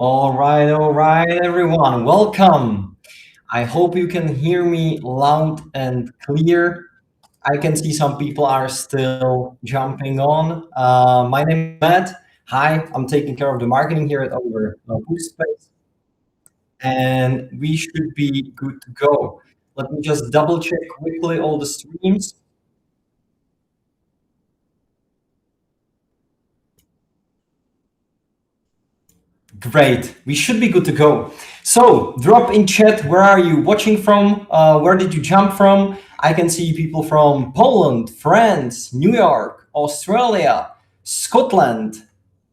All right, everyone. Welcome. I hope you can hear me loud and clear. I can see some people are still jumping on. My name is Matt. Hi, I'm taking care of the marketing here at our Boost.space, and we should be good to go. Let me just double check quickly all the streams. Great. We should be good to go. So drop in chat. Where are you watching from? Where did you jump from? I can see people from Poland, France, New York, Australia, Scotland.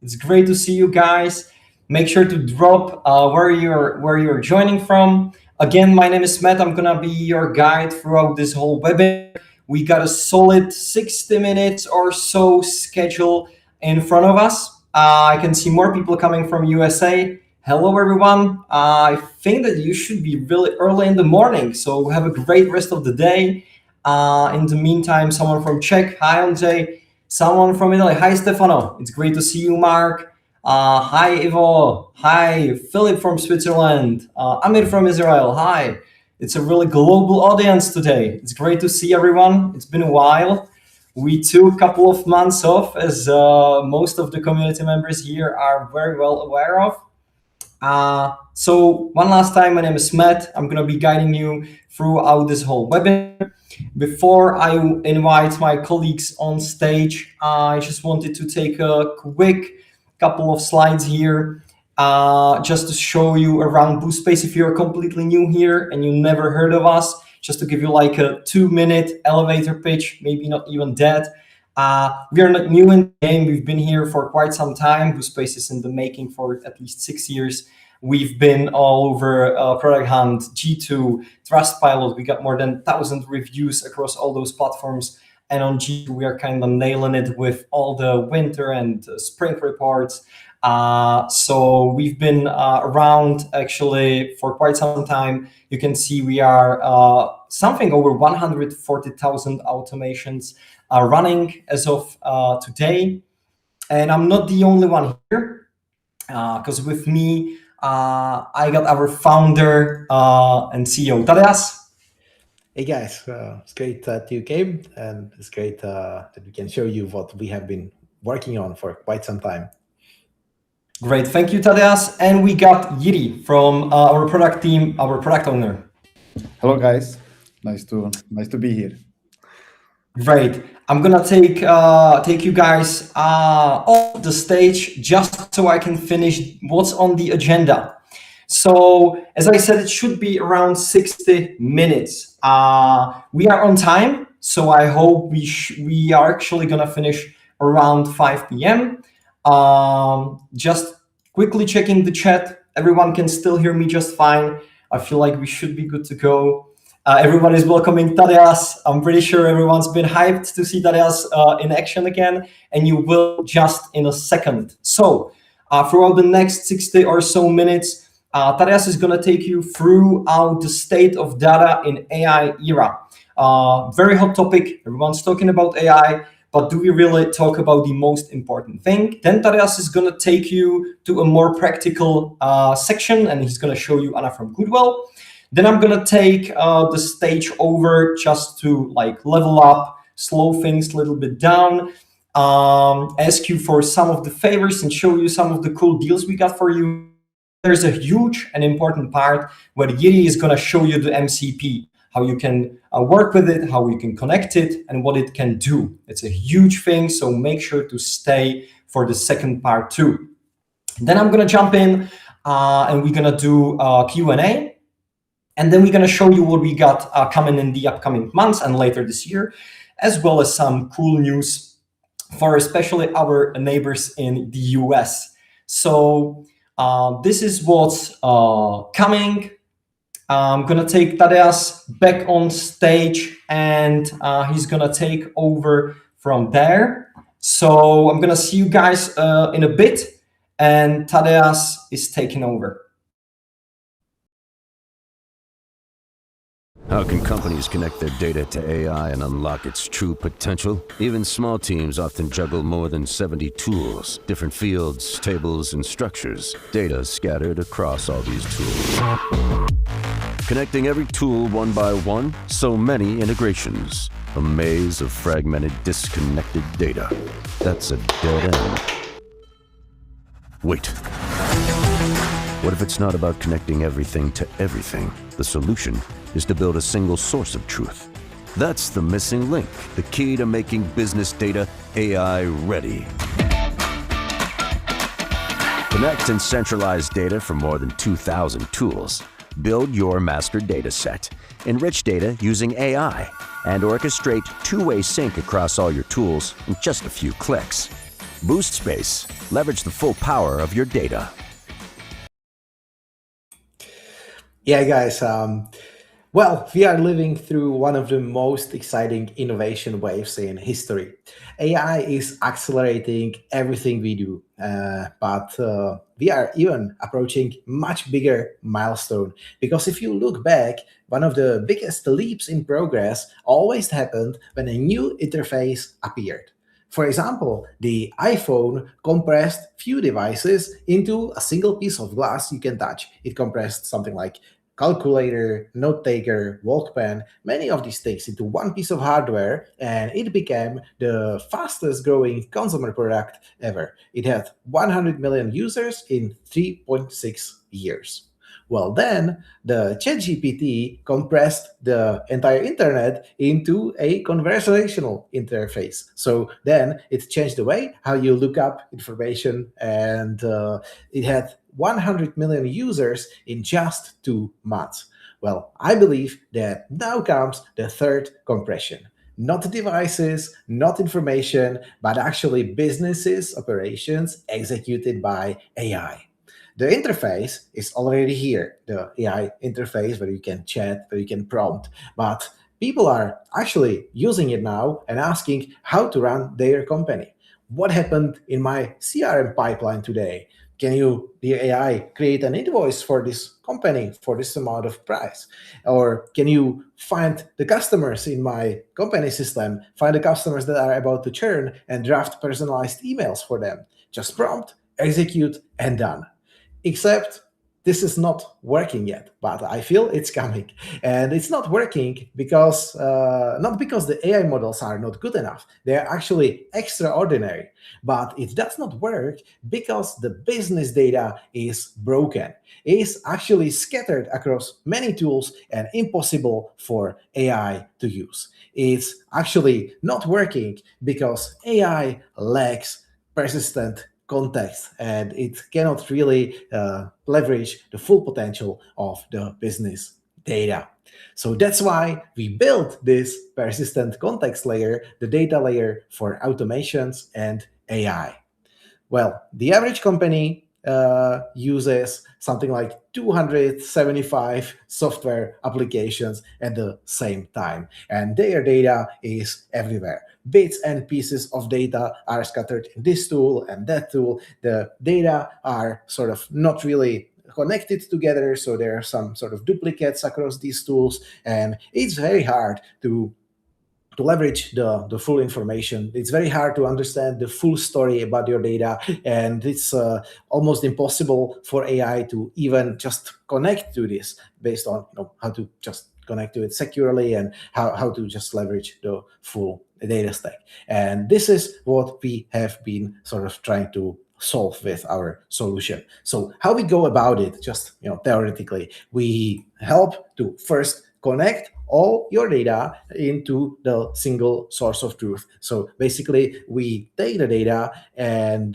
It's great to see you guys. Make sure to drop where you're joining from. Again, my name is Matt. I'm gonna be your guide throughout this whole webinar. We got a solid 60 minutes or so schedule in front of us. I can see more people coming from USA. Hello, everyone. I think that you should be really early in the morning, so have a great rest of the day. In the meantime, someone from Czech. Hi, Andrzej. Someone from Italy. Hi, Stefano. It's great to see you, Mark. Hi, Ivo. Hi, Philip from Switzerland. Amir from Israel. Hi. It's a really global audience today. It's great to see everyone. It's been a while. We took a couple of months off, as most of the community members here are very well aware of. So one last time, my name is Matt. I'm going to be guiding you throughout this whole webinar. Before I invite my colleagues on stage, I just wanted to take a quick couple of slides here just to show you around Boost.space. If you're completely new here and you never heard of us, just to give you like a 2-minute elevator pitch, maybe not even that. We are not new in the game. We've been here for quite some time. Boost.space is in the making for at least 6 years. We've been all over Product Hunt, G2, Trustpilot. We got more than 1,000 reviews across all those platforms. And on G2, we are kind of nailing it with all the winter and spring reports. So we've been around actually for quite some time. You can see we are something over 140,000 automations running as of today. And I'm not the only one here, because with me, I got our founder and CEO, Tadeas. Hey guys, it's great that you came, and it's great that we can show you what we have been working on for quite some time. Great, thank you, Tadeas. And we got Yiri from our product team, our product owner. Hello, guys. Nice to be here. Great. I'm gonna take you guys off the stage just so I can finish what's on the agenda. So, as I said, it should be around 60 minutes. We are on time, so I hope we are actually gonna finish around 5 p.m. Just quickly checking the chat. Everyone can still hear me just fine. I feel like we should be good to go. Everyone is welcoming Tadeas. I'm pretty sure everyone's been hyped to see Tadeas in action again, and you will just in a second. So, throughout the next 60 or so minutes, Tadeas is going to take you throughout the state of data in AI era. Very hot topic. Everyone's talking about AI, but do we really talk about the most important thing? Then Tadeas is going to take you to a more practical section, and he's going to show you Anna from Goodwell. Then I'm going to take the stage over just to like level up, slow things a little bit down, ask you for some of the favors and show you some of the cool deals we got for you. There's a huge and important part where Yiri is going to show you the MCP, how you can work with it, how you can connect it, and what it can do. It's a huge thing, so make sure to stay for the second part too. Then I'm going to jump in and we're going to do Q&A. And then we're going to show you what we got coming in the upcoming months and later this year, as well as some cool news for especially our neighbors in the US. So this is what's coming. I'm going to take Tadeas back on stage, and he's going to take over from there. So I'm going to see you guys in a bit, and Tadeas is taking over. How can companies connect their data to AI and unlock its true potential? Even small teams often juggle more than 70 tools, different fields, tables, and structures. Data scattered across all these tools. Connecting every tool one by one, so many integrations. A maze of fragmented, disconnected data. That's a dead end. Wait. What if it's not about connecting everything to everything? The solution is to build a single source of truth. That's the missing link, the key to making business data AI ready. Connect and centralize data from more than 2,000 tools. Build your master data set. Enrich data using AI and orchestrate two-way sync across all your tools in just a few clicks. Boost.space. Leverage the full power of your data. Yeah, guys. Well, we are living through one of the most exciting innovation waves in history. AI is accelerating everything we do, but we are even approaching much bigger milestone. Because if you look back, one of the biggest leaps in progress always happened when a new interface appeared. For example, the iPhone compressed few devices into a single piece of glass you can touch. It compressed something like calculator, note taker, Walkman, many of these things into one piece of hardware, and it became the fastest growing consumer product ever. It had 100 million users in 3.6 years. Well, then the ChatGPT compressed the entire internet into a conversational interface. So then it changed the way how you look up information, and it had 100 million users in just 2 months. Well, I believe that now comes the third compression. Not devices, not information, but actually businesses, operations executed by AI. The interface is already here, the AI interface where you can chat, where you can prompt, but people are actually using it now and asking how to run their company. What happened in my CRM pipeline today? Can you, the AI, create an invoice for this company for this amount of price? Or can you find the customers in my company system, find the customers that are about to churn and draft personalized emails for them? Just prompt, execute, and done. Except this is not working yet, but I feel it's coming. And it's not working because, not because the AI models are not good enough. They're actually extraordinary. But it does not work because the business data is broken. It is actually scattered across many tools and impossible for AI to use. It's actually not working because AI lacks persistent context, and it cannot really leverage the full potential of the business data. So that's why we built this persistent context layer, the data layer for automations and AI. Well, the average company uses something like 275 software applications at the same time, and their data is everywhere. Bits and pieces of data are scattered in this tool and that tool. The data are sort of not really connected together, so there are some sort of duplicates across these tools, and it's very hard to leverage the full information. It's very hard to understand the full story about your data, and it's almost impossible for AI to even just connect to this based on how to just connect to it securely and how to just leverage the full data stack. And this is what we have been sort of trying to solve with our solution. So how we go about it, just theoretically, we help to first connect all your data into the single source of truth. So basically, we take the data and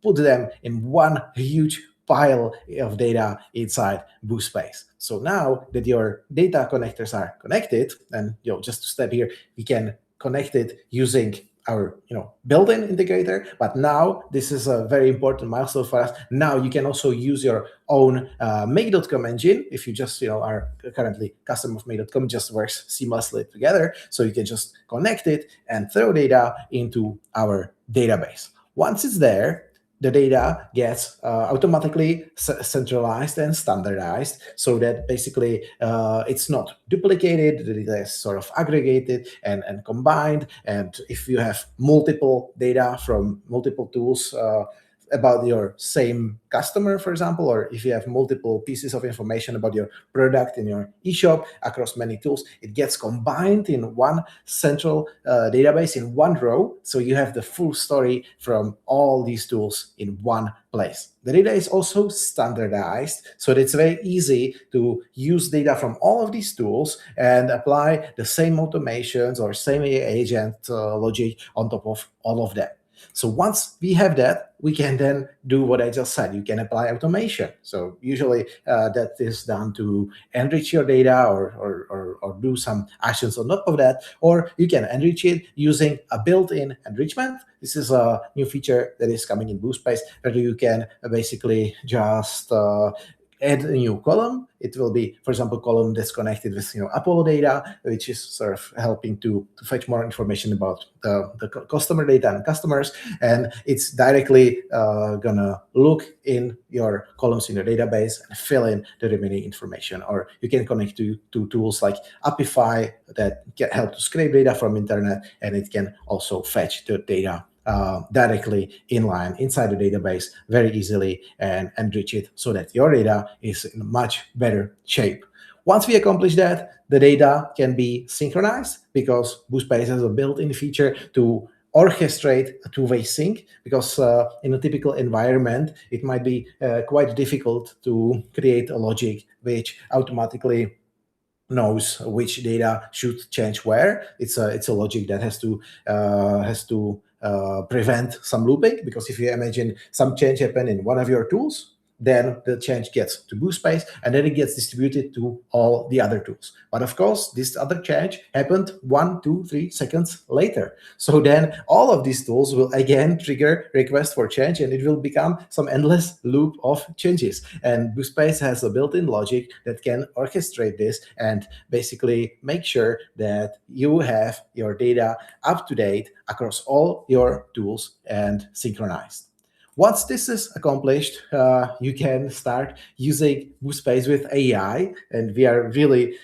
put them in one huge pile of data inside Boost.space. So now that your data connectors are connected, and just to step here, we can connect it using our built-in integrator. But now this is a very important milestone for us. Now you can also use your own make.com engine. If you just are currently customer of make.com, it just works seamlessly together. So you can just connect it and throw data into our database. Once it's there, the data gets automatically centralized and standardized, so that basically it's not duplicated, the data is sort of aggregated and combined. And if you have multiple data from multiple tools about your same customer, for example, or if you have multiple pieces of information about your product in your eShop across many tools, it gets combined in one central database in one row. So you have the full story from all these tools in one place. The data is also standardized, so that it's very easy to use data from all of these tools and apply the same automations or same agent logic on top of all of them. So once we have that, we can then do what I just said. You can apply automation. So usually that is done to enrich your data or do some actions on top of that. Or you can enrich it using a built-in enrichment. This is a new feature that is coming in Boost.space, where you can basically just add a new column. It will be, for example, column that's connected with Apollo data, which is sort of helping to fetch more information about the customer data and customers. And it's directly gonna look in your columns in your database and fill in the remaining information. Or you can connect to tools like Apify that can help to scrape data from internet, and it can also fetch the data directly inline inside the database very easily and enrich it so that your data is in much better shape. Once we accomplish that, the data can be synchronized, because Boost.space has a built-in feature to orchestrate a two-way sync, because in a typical environment, it might be quite difficult to create a logic which automatically knows which data should change where. It's a logic that has to prevent some looping, because if you imagine some change happen in one of your tools, then the change gets to Boost.space, and then it gets distributed to all the other tools. But of course, this other change happened 1, 2, 3 seconds later. So then all of these tools will again trigger request for change, and it will become some endless loop of changes. And Boost.space has a built-in logic that can orchestrate this and basically make sure that you have your data up to date across all your tools and synchronized. Once this is accomplished, you can start using Boost.space with AI, and we are really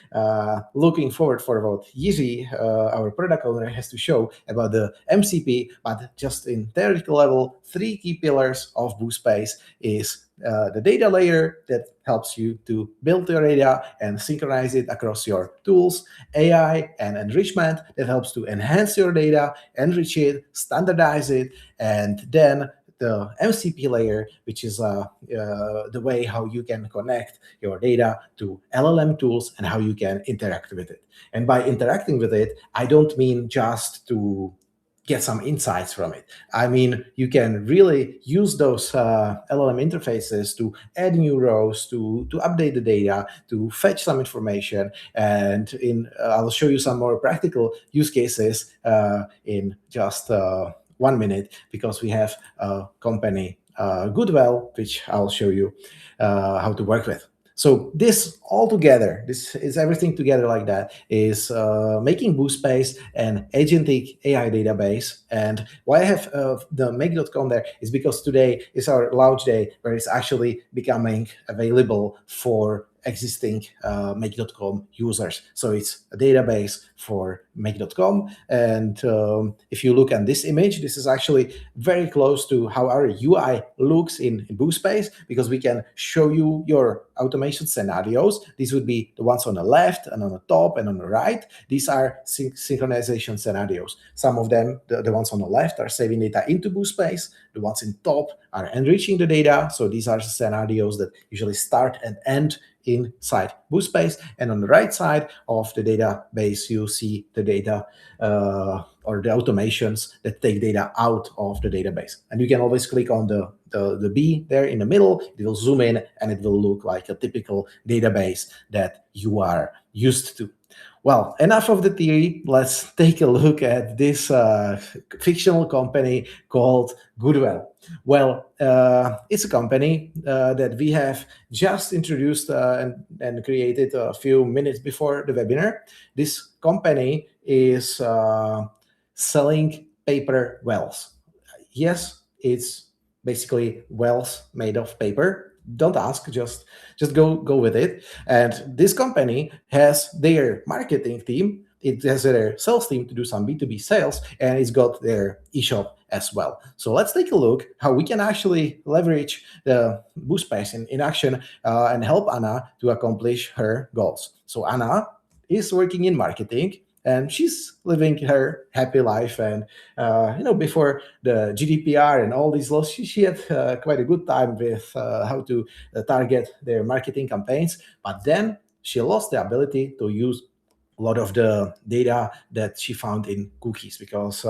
looking forward for what Jiří, our product owner, has to show about the MCP. But just in theoretical level, 3 key pillars of Boost.space is the data layer that helps you to build your data and synchronize it across your tools, AI and enrichment that helps to enhance your data, enrich it, standardize it, and then the MCP layer, which is the way how you can connect your data to LLM tools and how you can interact with it. And by interacting with it, I don't mean just to get some insights from it. I mean, you can really use those LLM interfaces to add new rows, to update the data, to fetch some information. And I'll show you some more practical use cases in just 1 minute, because we have a company, Goodwell, which I'll show you how to work with. So this all together, this is everything together like that, is making Boost.space an agentic AI database. And why I have the make.com there is because today is our launch day, where it's actually becoming available for existing make.com users. So it's a database for make.com. And if you look at this image, this is actually very close to how our UI looks in Boost.space, because we can show you your automation scenarios. These would be the ones on the left and on the top and on the right. These are synchronization scenarios. Some of them, the ones on the left, are saving data into Boost.space. The ones in top are enriching the data. So these are scenarios that usually start and end inside Boost.space. And on the right side of the database, you see the data or the automations that take data out of the database. And you can always click on the B there in the middle. It will zoom in, and it will look like a typical database that you are used to. Well, enough of the theory. Let's take a look at this fictional company called Goodwell. Well, it's a company that we have just introduced and created a few minutes before the webinar. This company is selling paper wells. Yes, it's basically wells made of paper. Don't ask, just go with it. And this company has their marketing team. It has their sales team to do some B2B sales, and it's got their eShop as well. So let's take a look how we can actually leverage the Boost.space in action and help Anna to accomplish her goals. So Anna is working in marketing, and she's living her happy life. And before the GDPR and all these laws, she had quite a good time with how to target their marketing campaigns. But then she lost the ability to use a lot of the data that she found in cookies, because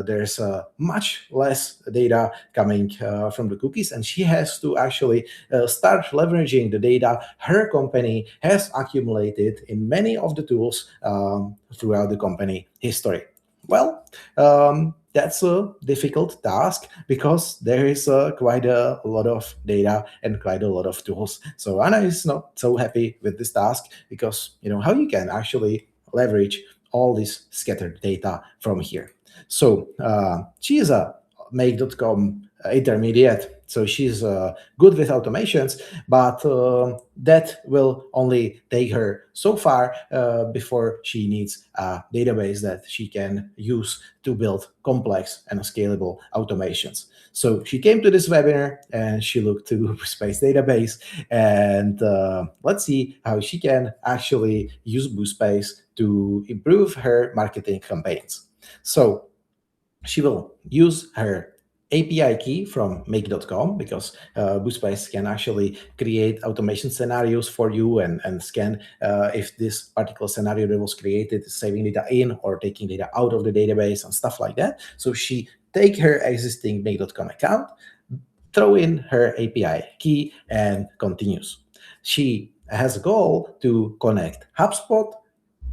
there's much less data coming from the cookies, and she has to actually start leveraging the data her company has accumulated in many of the tools throughout the company history. Well, that's a difficult task because there is quite a lot of data and quite a lot of tools. So Anna is not so happy with this task, because how you can actually leverage all this scattered data from here. So she is a make.com intermediate, so she's good with automations, but that will only take her so far before she needs a database that she can use to build complex and scalable automations. So she came to this webinar and she looked to Boost.space database, and let's see how she can actually use Boost.space to improve her marketing campaigns. So she will use her API key from make.com, because Boost.space can actually create automation scenarios for you and scan if this particular scenario that was created is saving data in or taking data out of the database and stuff like that. So she take her existing make.com account, throw in her API key, and continues. She has a goal to connect HubSpot,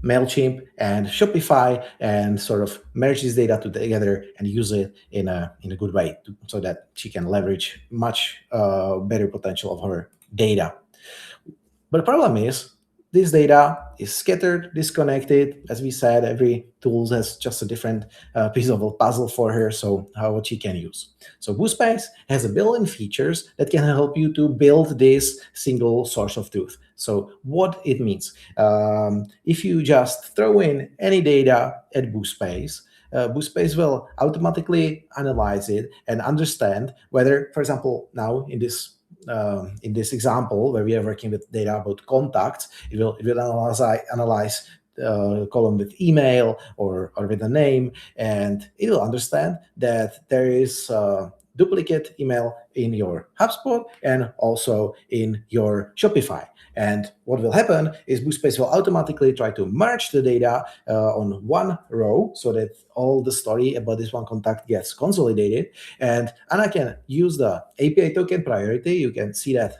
MailChimp, and Shopify, and sort of merge this data together and use it in a good way so that she can leverage much better potential of her data. But the problem is, this data is scattered, disconnected. As we said, every tool has just a different piece of a puzzle for her, so what she can use. So Boost.space has a built-in features that can help you to build this single source of truth. So what it means, if you just throw in any data at Boost.space, Boost.space will automatically analyze it and understand whether, for example, now in this example where we are working with data about contacts, it will analyze column with email or with a name, and it will understand that there is duplicate email in your HubSpot and also in your Shopify. And what will happen is Boost.space will automatically try to merge the data on one row so that all the story about this one contact gets consolidated. And Anna can use the API token priority. You can see that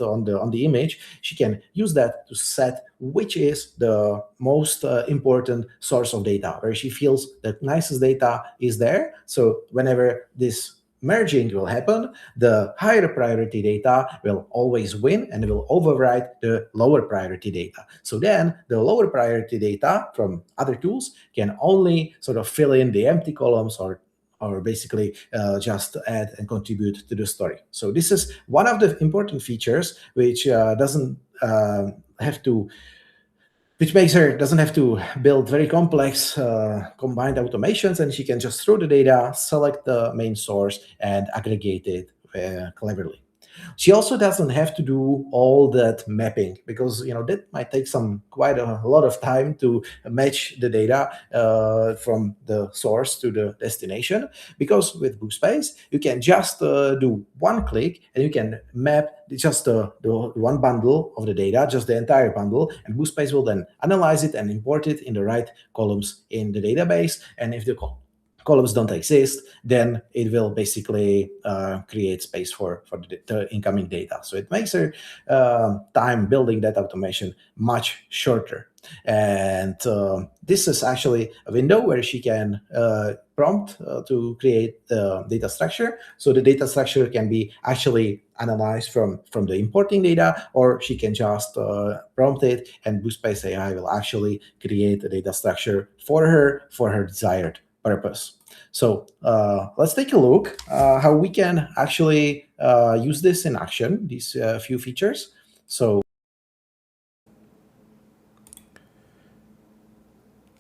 on the image. She can use that to set which is the most important source of data, where she feels the nicest data is there. So whenever this merging will happen, the higher priority data will always win and it will override the lower priority data. So then the lower priority data from other tools can only sort of fill in the empty columns or basically just add and contribute to the story. So this is one of the important features which makes her doesn't have to build very complex combined automations, and she can just throw the data, select the main source, and aggregate it cleverly. She also doesn't have to do all that mapping, because that might take quite a lot of time to match the data from the source to the destination. Because with Boost.space, you can just do one click and you can map just the one bundle of the data, just the entire bundle, and Boost.space will then analyze it and import it in the right columns in the database. And if the columns don't exist, then it will basically create space for the incoming data. So it makes her time building that automation much shorter. And this is actually a window where she can prompt to create the data structure. So the data structure can be actually analyzed from the importing data, or she can just prompt it, and Boost.space AI will actually create a data structure for her desired purpose. So let's take a look how we can actually use this in action, these few features. So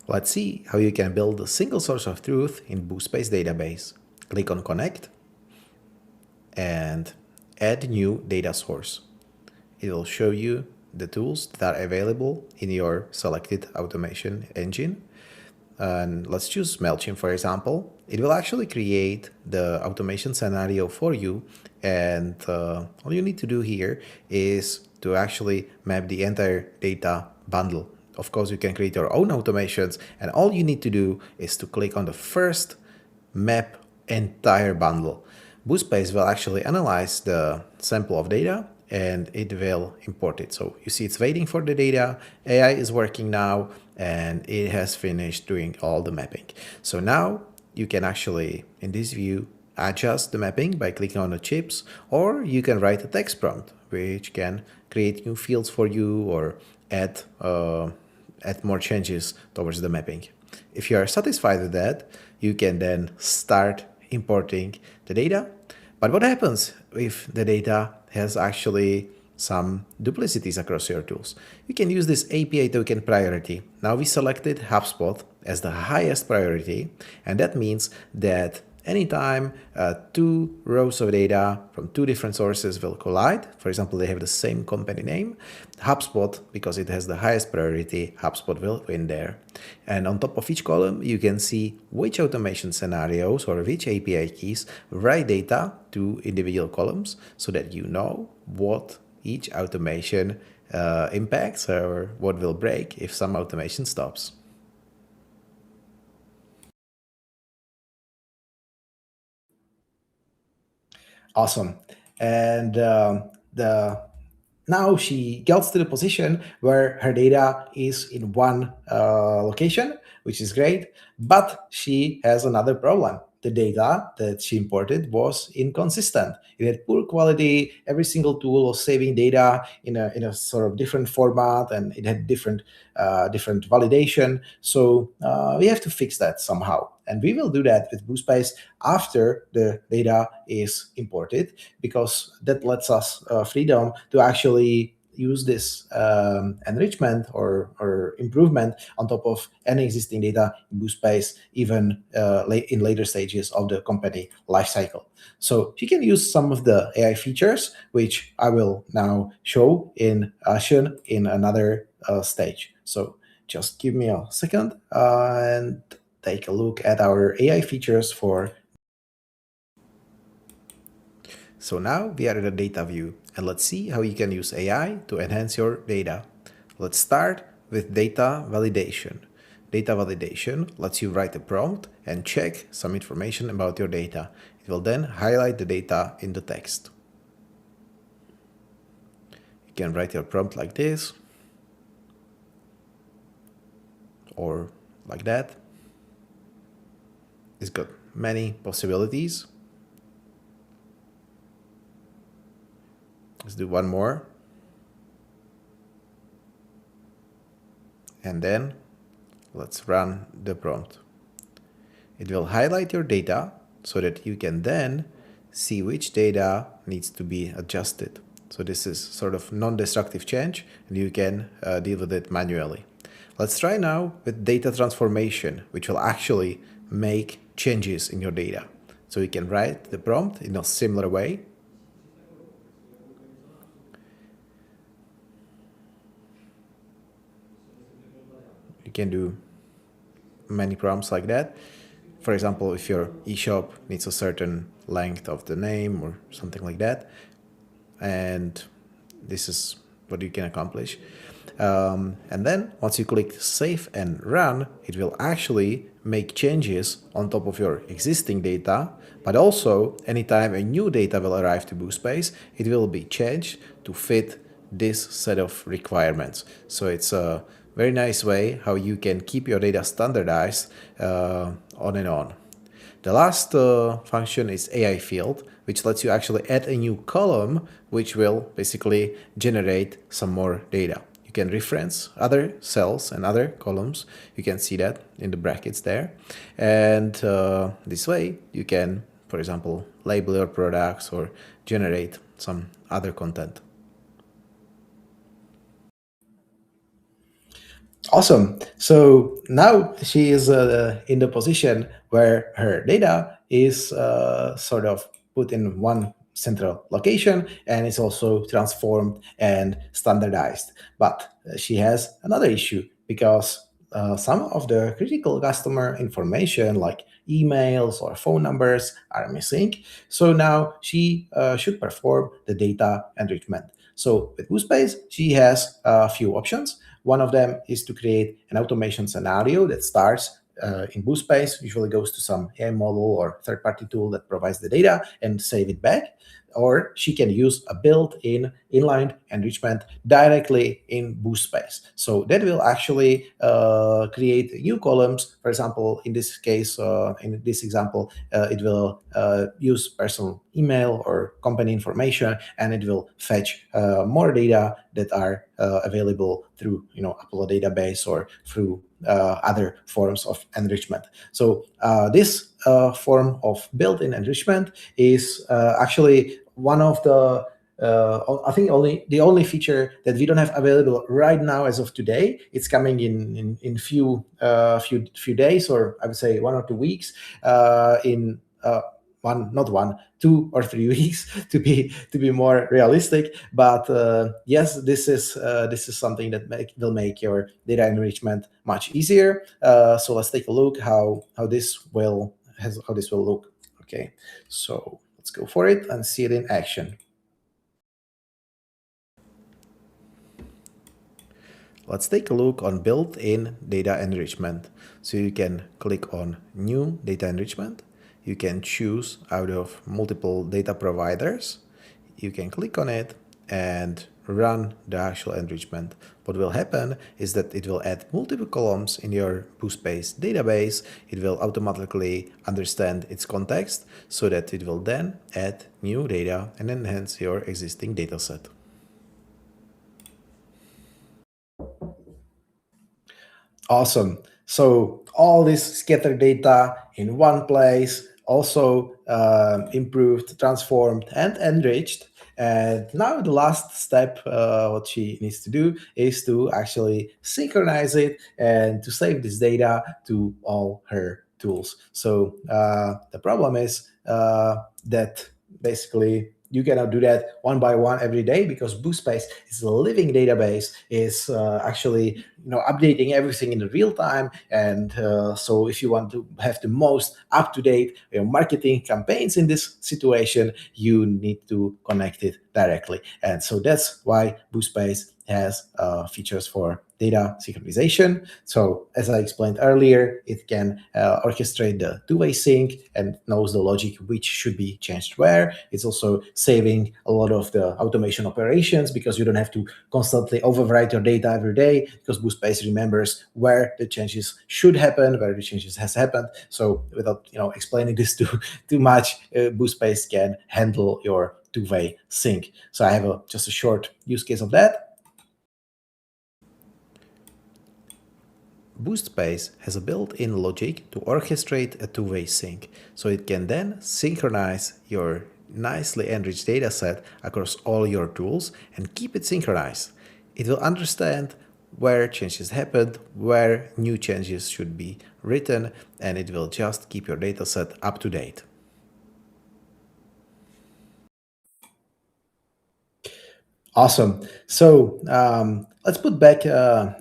let's see how you can build a single source of truth in Boost.space database. Click on Connect and add new data source. It will show you the tools that are available in your selected automation engine. And let's choose MailChimp, for example. It will actually create the automation scenario for you. And all you need to do here is to actually map the entire data bundle. Of course, you can create your own automations. And all you need to do is to click on the first map entire bundle. Boost.space will actually analyze the sample of data and it will import it. So you see it's waiting for the data, AI is working now, and it has finished doing all the mapping. So now you can actually, in this view, adjust the mapping by clicking on the chips, or you can write a text prompt, which can create new fields for you or add more changes towards the mapping. If you are satisfied with that, you can then start importing the data. But what happens if the data has actually some duplicities across your tools? You can use this API token priority. Now we selected HubSpot as the highest priority, and that means that anytime two rows of data from two different sources will collide, for example, they have the same company name, HubSpot, because it has the highest priority, HubSpot will win there. And on top of each column, you can see which automation scenarios or which API keys write data to individual columns so that you know what each automation impacts or what will break if some automation stops. Awesome. And now she gets to the position where her data is in one location, which is great, but she has another problem. The data that she imported was inconsistent. It had poor quality. Every single tool was saving data in a sort of different format, and it had different validation. So we have to fix that somehow. And we will do that with Boost.space after the data is imported, because that lets us freedom to actually use this enrichment or improvement on top of any existing data in Boost.space, even in later stages of the company lifecycle. So you can use some of the AI features, which I will now show in action in another stage. So just give me a second and take a look at our AI features for. So now we are in the data view, and let's see how you can use AI to enhance your data. Let's start with data validation. Data validation lets you write a prompt and check some information about your data. It will then highlight the data in the text. You can write your prompt like this, or like that. It's got many possibilities. Let's do one more. And then let's run the prompt. It will highlight your data so that you can then see which data needs to be adjusted. So this is sort of non-destructive change, and you can deal with it manually. Let's try now with data transformation, which will actually make changes in your data. So you can write the prompt in a similar way. You can do many prompts like that. For example, if your eShop needs a certain length of the name or something like that, and this is what you can accomplish. And then once you click save and run, it will actually make changes on top of your existing data, but also anytime a new data will arrive to Boost.space, it will be changed to fit this set of requirements. So it's a very nice way how you can keep your data standardized on and on. The last function is AI field, which lets you actually add a new column, which will basically generate some more data. You can reference other cells and other columns. You can see that in the brackets there. And this way you can, for example, label your products or generate some other content. Awesome. So now she is in the position where her data is sort of put in one central location, and it's also transformed and standardized. But she has another issue, because some of the critical customer information like emails or phone numbers are missing. So now she should perform the data enrichment. So with Boost.space, she has a few options. One of them is to create an automation scenario that starts in Boost.space, usually goes to some AI model or third-party tool that provides the data and save it back. Or she can use a built-in inline enrichment directly in Boost.space. So that will actually create new columns. For example, in this case, in this example, it will use personal email or company information, and it will fetch more data that are available through Apollo database or through other forms of enrichment. So this form of built-in enrichment is actually one of the I think the only feature that we don't have available right now as of today. It's coming in few days, or I would say 1 or 2 weeks. In 2 or 3 weeks to be more realistic. But yes, this is something that will make your data enrichment much easier. So let's take a look how this will look. Okay, so let's go for it and see it in action. Let's take a look on built-in data enrichment. So you can click on New Data Enrichment. You can choose out of multiple data providers. You can click on it and run the actual enrichment. What will happen is that it will add multiple columns in your Boost.space database. It will automatically understand its context so that it will then add new data and enhance your existing dataset. Awesome. So all this scattered data in one place, also improved, transformed, and enriched. And now the last step, what she needs to do is to actually synchronize it and to save this data to all her tools. So the problem is that basically you cannot do that one by one every day, because Boost.space is a living database, is actually updating everything in real time. And so if you want to have the most up-to-date marketing campaigns in this situation, you need to connect it directly. And so that's why Boost.space has features for data synchronization. So as I explained earlier, it can orchestrate the two-way sync and knows the logic which should be changed where. It's also saving a lot of the automation operations, because you don't have to constantly overwrite your data every day, because Boost.space remembers where the changes should happen, where the changes has happened. So without explaining this too much, Boost.space can handle your two-way sync. So I have just a short use case of that. Boost.space has a built-in logic to orchestrate a two-way sync, so it can then synchronize your nicely enriched dataset across all your tools and keep it synchronized. It will understand where changes happened, where new changes should be written, and it will just keep your dataset up to date. Awesome. So let's put back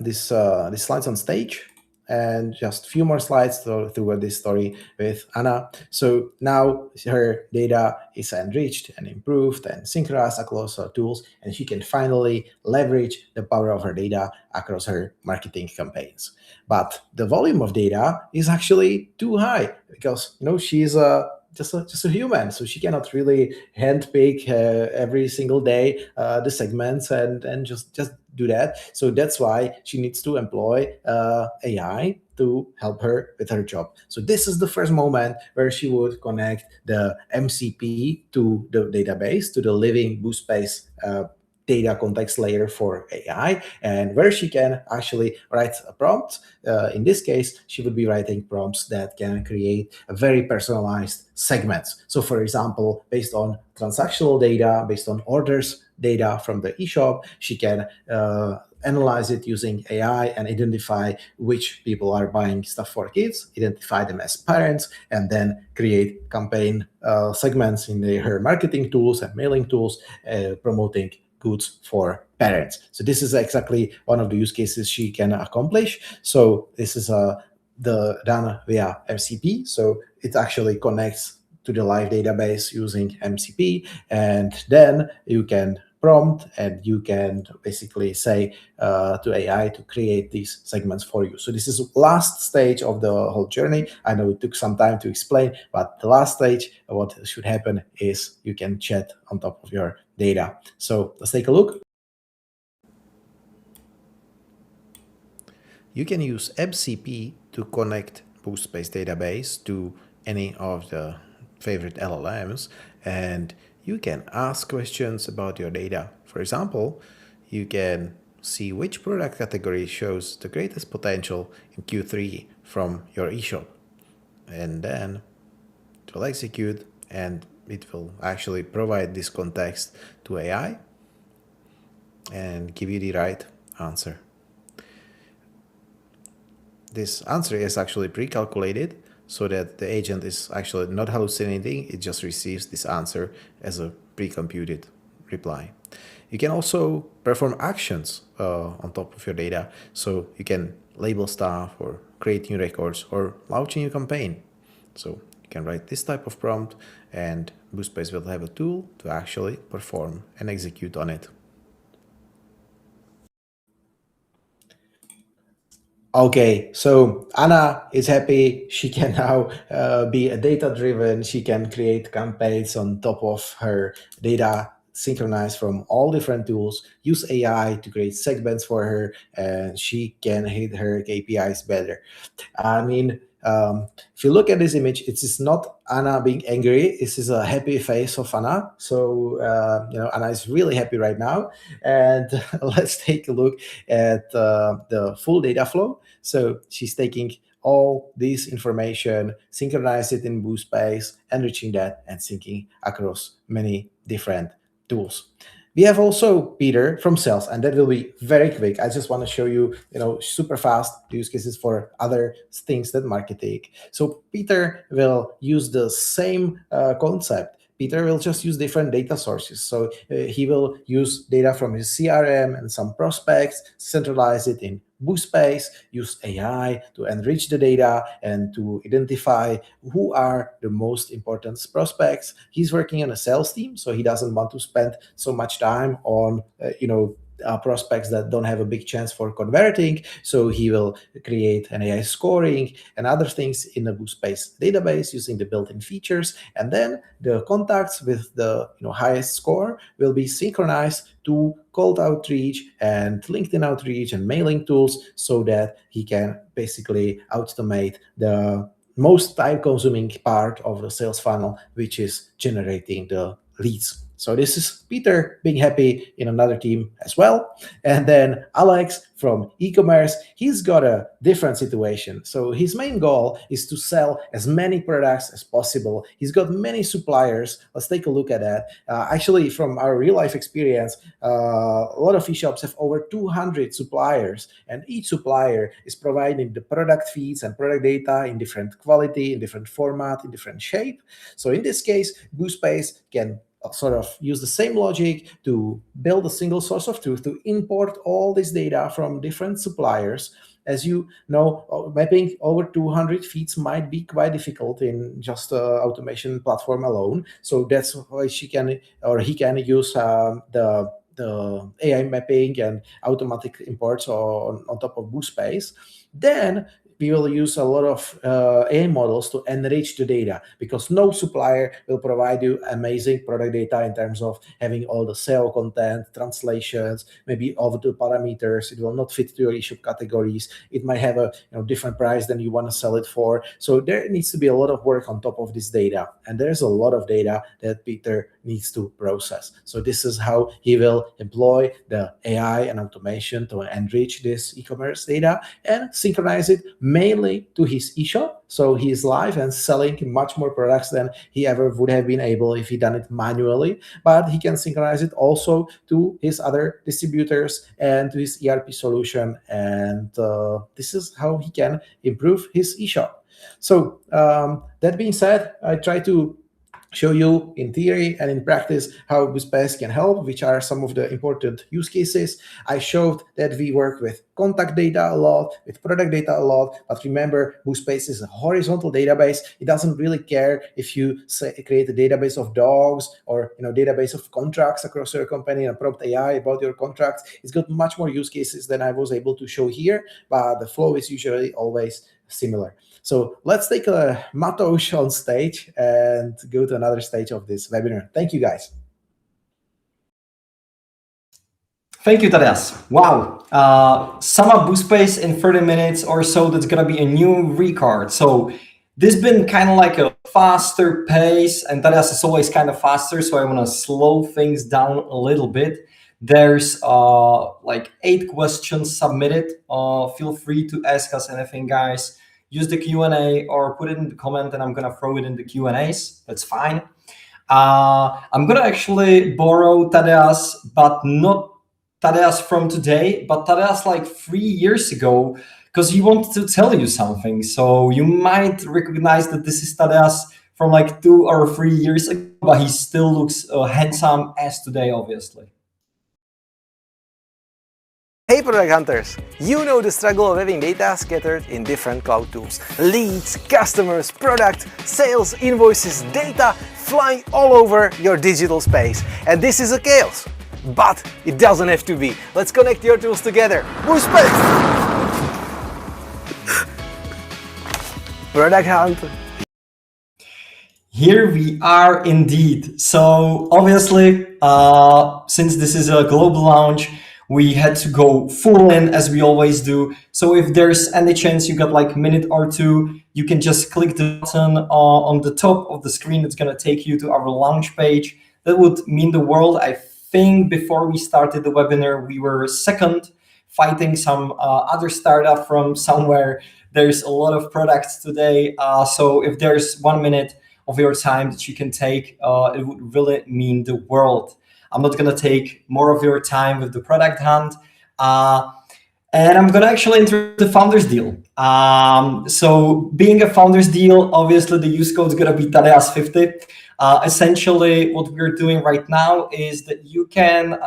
these slides on stage, and just a few more slides through this story with Anna. So now her data is enriched and improved and synchronized across her tools, and she can finally leverage the power of her data across her marketing campaigns. But the volume of data is actually too high, because she's just a human, so she cannot really handpick every single day the segments and just do that. So that's why she needs to employ AI to help her with her job. So this is the first moment where she would connect the MCP to the database, to the living Boost.space data context layer for AI, and where she can actually write a prompt. In this case, she would be writing prompts that can create a very personalized segments. So for example, based on transactional data, based on orders data from the eShop, she can analyze it using AI and identify which people are buying stuff for kids, identify them as parents, and then create campaign segments in her marketing tools and mailing tools, promoting goods for parents. So this is exactly one of the use cases she can accomplish. So this is done via MCP. So it actually connects to the live database using MCP, and then you can prompt and you can basically say to AI to create these segments for you. So this is last stage of the whole journey. I know it took some time to explain, but the last stage, what should happen is you can chat on top of your data. So let's take a look. You can use MCP to connect Boost.space database to any of the favorite LLMs, and you can ask questions about your data. For example, you can see which product category shows the greatest potential in Q3 from your eShop. And then it will execute, and it will actually provide this context to AI and give you the right answer. This answer is actually pre-calculated so that the agent is actually not hallucinating. It just receives this answer as a pre-computed reply. You can also perform actions on top of your data. So you can label stuff or create new records or launch a new campaign. So you can write this type of prompt, and Boost.space will have a tool to actually perform and execute on it. Okay, so Anna is happy. She can now be a data-driven. She can create campaigns on top of her data, synchronized from all different tools, use AI to create segments for her, and she can hit her KPIs better. I mean, if you look at this image, it is not Anna being angry. This is a happy face of Anna. So, Anna is really happy right now. And let's take a look at the full data flow. So she's taking all this information, synchronize it in Boost.space, enriching that, and syncing across many different tools. We have also Peter from sales, and that will be very quick. I just want to show you, super fast use cases for other things than marketing. So Peter will use the same concept. Peter will just use different data sources. So he will use data from his CRM and some prospects, centralize it in Boost.space, use AI to enrich the data and to identify who are the most important prospects. He's working on a sales team, so he doesn't want to spend so much time on, prospects that don't have a big chance for converting. So he will create an AI scoring and other things in the Boost.space database using the built-in features. And then the contacts with the highest score will be synchronized to cold outreach and LinkedIn outreach and mailing tools, so that he can basically automate the most time-consuming part of the sales funnel, which is generating the leads. So this is Peter being happy in another team as well. And then Alex from e-commerce, he's got a different situation. So his main goal is to sell as many products as possible. He's got many suppliers. Let's take a look at that. Actually, from our real life experience, a lot of e-shops have over 200 suppliers, and each supplier is providing the product feeds and product data in different quality, in different format, in different shape. So in this case, Boost.space can sort of use the same logic to build a single source of truth, to import all this data from different suppliers. As you know, mapping over 200 feeds might be quite difficult in just automation platform alone. So that's why he can use the AI mapping and automatic imports on top of Boost.space. Then we will use a lot of AI models to enrich the data, because no supplier will provide you amazing product data in terms of having all the SEO content, translations, maybe over the parameters. It will not fit to your issue categories. It might have a different price than you want to sell it for. So there needs to be a lot of work on top of this data. And there's a lot of data that Peter needs to process. So this is how he will employ the AI and automation to enrich this e-commerce data and synchronize it mainly to his eShop. So he is live and selling much more products than he ever would have been able if he done it manually. But he can synchronize it also to his other distributors and to his ERP solution. And this is how he can improve his eShop. So that being said, I try to show you in theory and in practice how Boost.space can help, which are some of the important use cases. I showed that we work with contact data a lot, with product data a lot, but remember, Boost.space is a horizontal database. It doesn't really care if you create a database of dogs or database of contracts across your company and prompt AI about your contracts. It's got much more use cases than I was able to show here, but the flow is usually always similar. So let's take Mateusz on stage and go to another stage of this webinar. Thank you, guys. Thank you, Tadeas. Wow. Sum up Boost.space in 30 minutes or so. That's going to be a new record. So this has been kind of like a faster pace, and Tadeas is always kind of faster. So I want to slow things down a little bit. There's like 8 questions submitted. Feel free to ask us anything, guys. Use the Q&A or put it in the comment, and I'm going to throw it in the Q&As. That's fine. I'm going to actually borrow Tadeas, but not Tadeas from today, but Tadeas like 3 years ago, because he wanted to tell you something. So you might recognize that this is Tadeas from like 2 or 3 years ago, but he still looks handsome as today, obviously. Hey product hunters, you know the struggle of having data scattered in different cloud tools. Leads, customers, product, sales, invoices, data flying all over your digital space. And this is a chaos. But it doesn't have to be. Let's connect your tools together. Boost.space! Product hunt. Here we are indeed. So obviously, since this is a global launch, we had to go full in as we always do. So if there's any chance you got like a minute or two, you can just click the button on the top of the screen. It's going to take you to our launch page. That would mean the world. I think before we started the webinar, we were second, fighting some other startup from somewhere. There's a lot of products today. So if there's 1 minute of your time that you can take, it would really mean the world. I'm not going to take more of your time with the product hunt. And I'm going to actually introduce the founders deal. So being a founders deal, obviously the use code is going to be Tadeas50. Essentially, what we're doing right now is that you can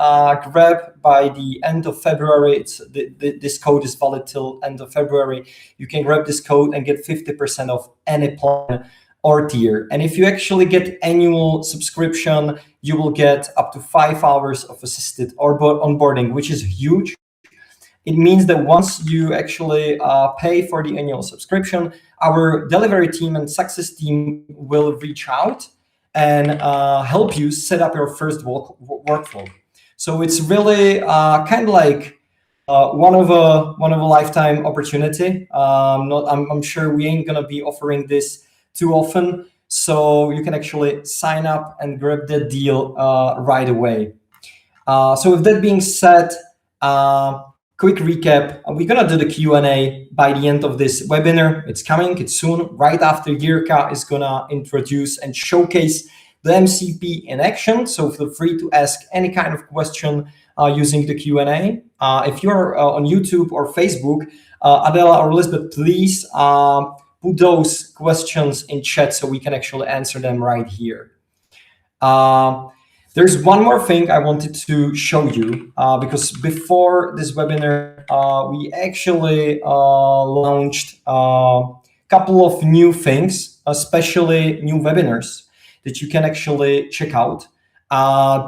grab by the end of February. This code is valid till end of February. You can grab this code and get 50% of any plan or tier. And if you actually get annual subscription, you will get up to 5 hours of assisted onboarding, which is huge. It means that once you actually pay for the annual subscription, our delivery team and success team will reach out and help you set up your first workflow. So it's really kind of like one of a lifetime opportunity. I'm sure we ain't gonna be offering this too often, so you can actually sign up and grab that deal right away. So with that being said, quick recap. We're gonna do the Q&A by the end of this webinar. It's coming, it's soon, right after Jirka is gonna introduce and showcase the MCP in action. So feel free to ask any kind of question using the Q&A. If you're on YouTube or Facebook, Adela or Elizabeth, please put those questions in chat so we can actually answer them right here. There's one more thing I wanted to show you because before this webinar, we actually launched a couple of new things, especially new webinars that you can actually check out.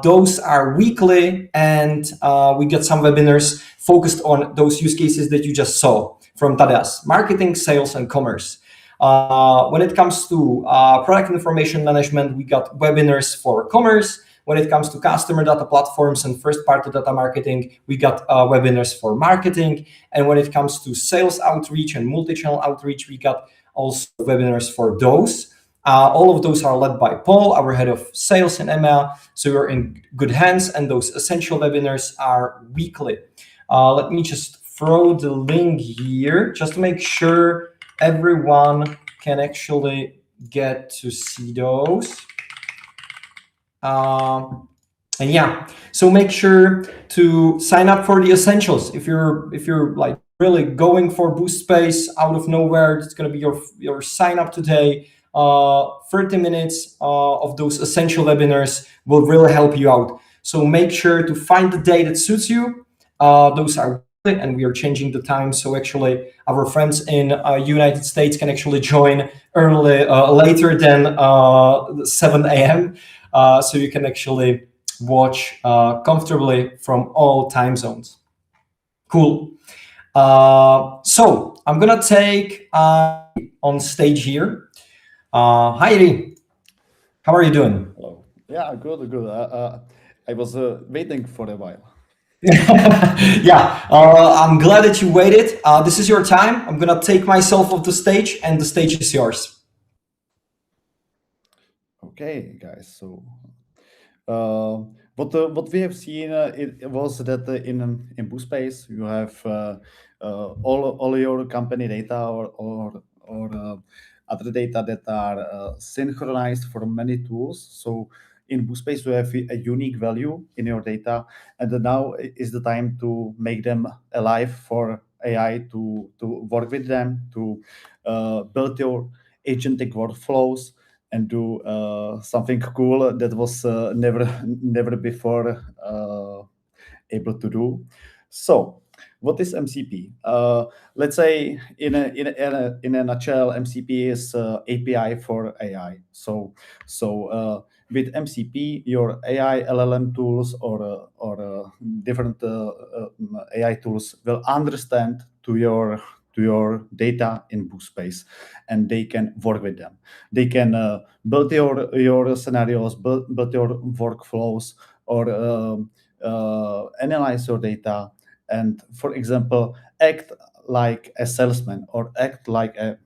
Those are weekly, and we get some webinars focused on those use cases that you just saw. from Tadas: marketing, sales, and commerce. When it comes to product information management, we got webinars for commerce. When it comes to customer data platforms and first-party data marketing, we got webinars for marketing. And when it comes to sales outreach and multi-channel outreach, we got also webinars for those. All of those are led by Paul, our head of sales in EMEA. So we're in good hands, and those essential webinars are weekly. Let me just throw the link here just to make sure everyone can actually get to see those. And yeah, so make sure to sign up for the essentials. If you're like really going for Boost.space out of nowhere, it's going to be your sign up today. 30 minutes of those essential webinars will really help you out. So make sure to find the day that suits you. Those are, and we are changing the time, so actually our friends in United States can actually join later than 7 a.m. So you can actually watch comfortably from all time zones. Cool. So I'm gonna take on stage here. Hi, Eri. How are you doing? Hello. Yeah, good. I was waiting for a while. Yeah, I'm glad that you waited. This is your time. I'm gonna take myself off the stage, and the stage is yours. Okay, guys. So, what we have seen it was that in Boost.space you have all your company data or other data that are synchronized for many tools. So in Boost.space you have a unique value in your data, and now is the time to make them alive for AI to work with them, to build your agentic workflows and do something cool that was never before able to do. So, what is MCP? Let's say in a nutshell, MCP is API for AI. So with MCP, your AI LLM tools or different AI tools will understand to your data in Boost.space, and they can work with them. They can build your scenarios, build your workflows, or analyze your data, and, for example, act like a salesman or act like a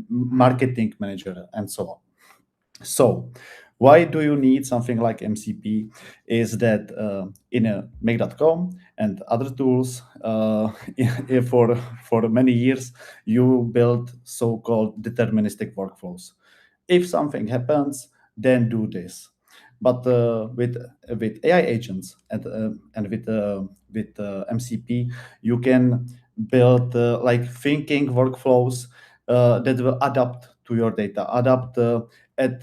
marketing manager, and so on. So why do you need something like MCP? Is that in a make.com and other tools for many years you build so-called deterministic workflows. If something happens, then do this. But with AI agents and with MCP, you can build like thinking workflows that will adapt to your data, adapt at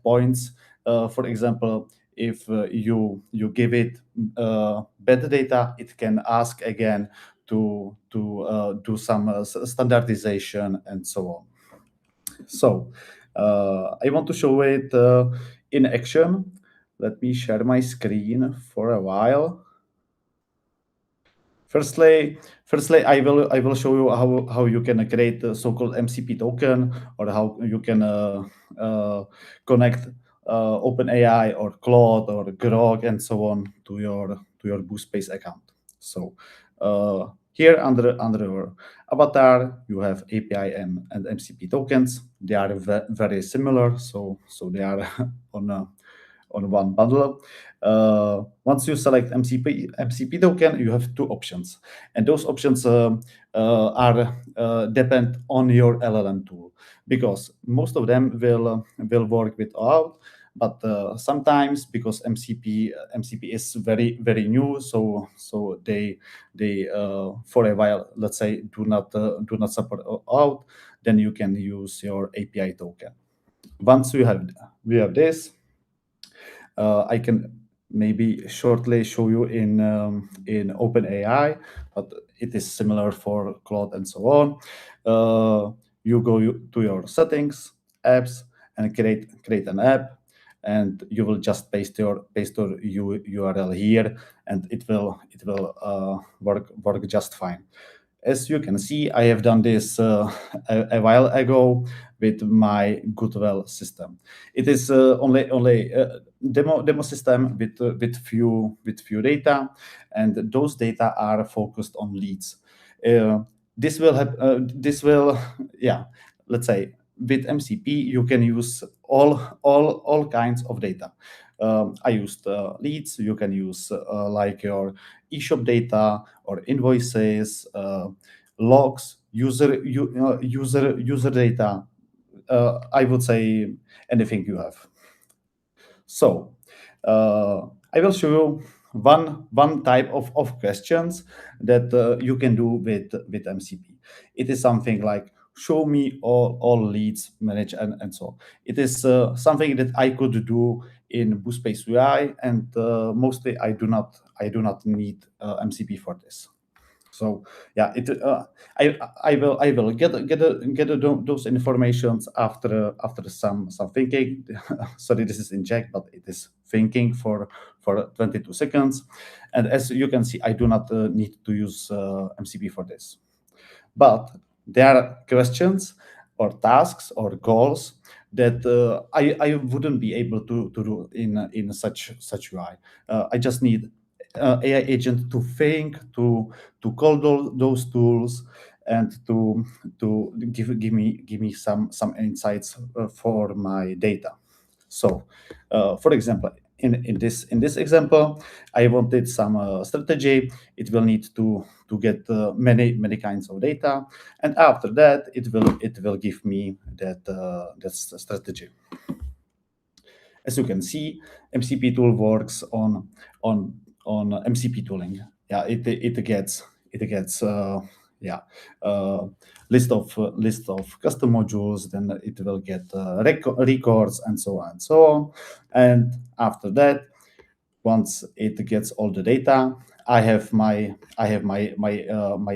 points. For example, if you give it better data, it can ask again to do some standardization and so on. So I want to show it in action. Let me share my screen for a while. Firstly, I will show you how you can create a so-called MCP token, or how you can connect OpenAI or Claude or Grok and so on to your Boost.space account. So here under your avatar, you have API and MCP tokens. They are very similar, so they are on one bundle. Once you select MCP token, you have two options, and those options are depend on your LLM tool, because most of them will work without. But sometimes, because MCP is very new, so they for a while, let's say, do not support out, then you can use your API token. Once we have this, I can maybe shortly show you in OpenAI, but it is similar for Claude and so on. You go to your settings, apps, and create an app, and you will just paste your URL here, and it will work just fine. As you can see, I have done this a while ago with my Goodwell system. It is only demo system with few data, and those data are focused on leads. This will have yeah, let's say with MCP you can use all kinds of data. I used leads. You can use like your eShop data or invoices, logs, user data. I would say anything you have. So I will show you one type of questions that you can do with MCP. It is something like show me all leads, manage and so on. It is something that I could do in Boost.space UI, and mostly I do not need MCP for this. So yeah, I will get those informations after some thinking. Sorry, this is in Czech, but it is thinking for 22 seconds. And as you can see, I do not need to use MCP for this. But there are questions or tasks or goals that I wouldn't be able to do in such UI. I just need AI agent to think, to call those tools, and to give me some insights for my data. So, for example, in this example, I wanted some strategy. It will need to get many kinds of data, and after that, it will give me that strategy. As you can see, MCP tool works on MCP tooling. Yeah, it gets list of custom modules. Then it will get records and so on and so on. And after that, once it gets all the data, I have my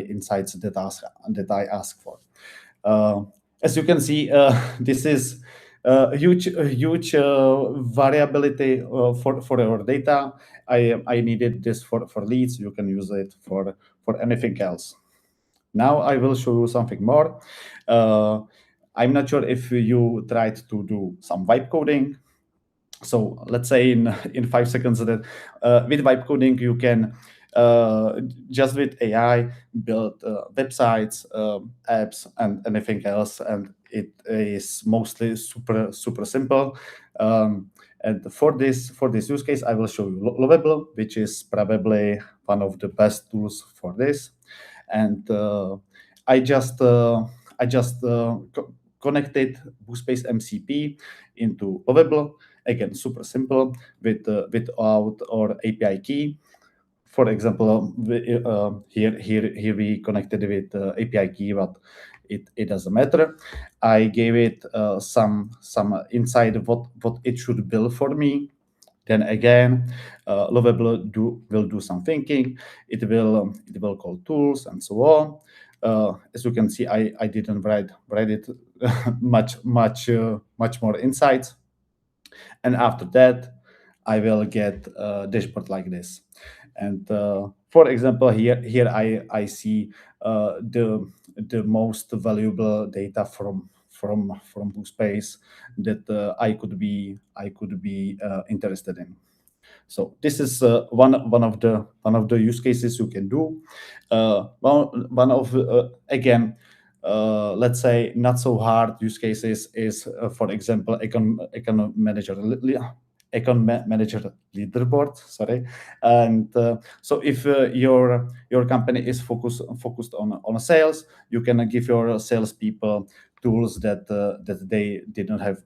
insights that I ask for. As you can see, this is a huge variability for our data. I needed this for leads. You can use it for anything else. Now I will show you something more. I'm not sure if you tried to do some vibe coding. So let's say in 5 seconds that with vibe coding you can just with AI build websites, apps, and anything else, and it is mostly super simple. And for this use case, I will show you Lovable, which is probably one of the best tools for this. And I just connected Boost.space MCP into Lovable. Again, super simple without our API key. For example, here we connected with API key, but it doesn't matter. I gave it some insight what it should build for me. Then again, Lovable will do some thinking. It will call tools and so on. As you can see, I didn't write it much more insights. And after that, I will get a dashboard like this. And for example, here I see the most valuable data from Boost.space that I could be interested in. So this is one of the use cases you can do. One of again, let's say not so hard use cases is, for example, account manager leaderboard. Sorry, and so if your company is focused on sales, you can give your salespeople tools that they did not have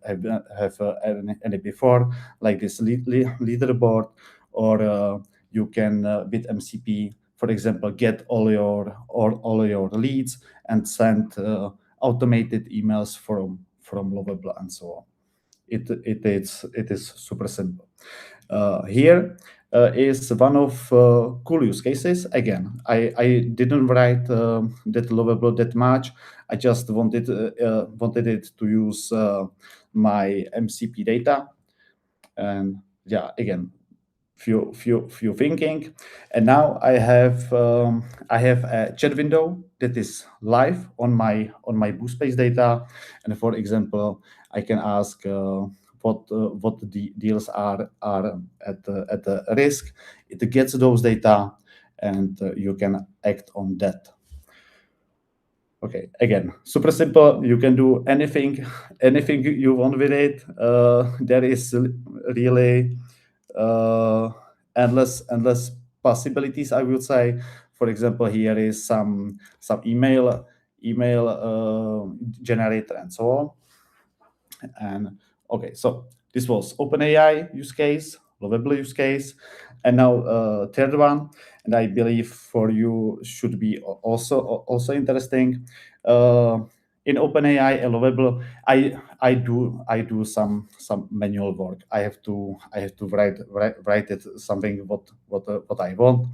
any before, like this leaderboard, or you can with MCP, for example, get all your leads and send automated emails from Lovable and so on. It is super simple. Here is one of cool use cases. Again, I didn't write that Lovable that much. I just wanted it to use my MCP data, and yeah, again, few thinking, and now I have a chat window that is live on my Boost.space data, and for example, I can ask what the deals are at the risk. It gets those data, and you can act on that. Okay, again, super simple. You can do anything you want with it. There is really endless possibilities, I would say. For example, here is some email generator and so on. And okay, so this was OpenAI use case, lovable use case, and now third one, and I believe for you should be also interesting. In OpenAI and lovable, I do some manual work. I have to write it something what I want,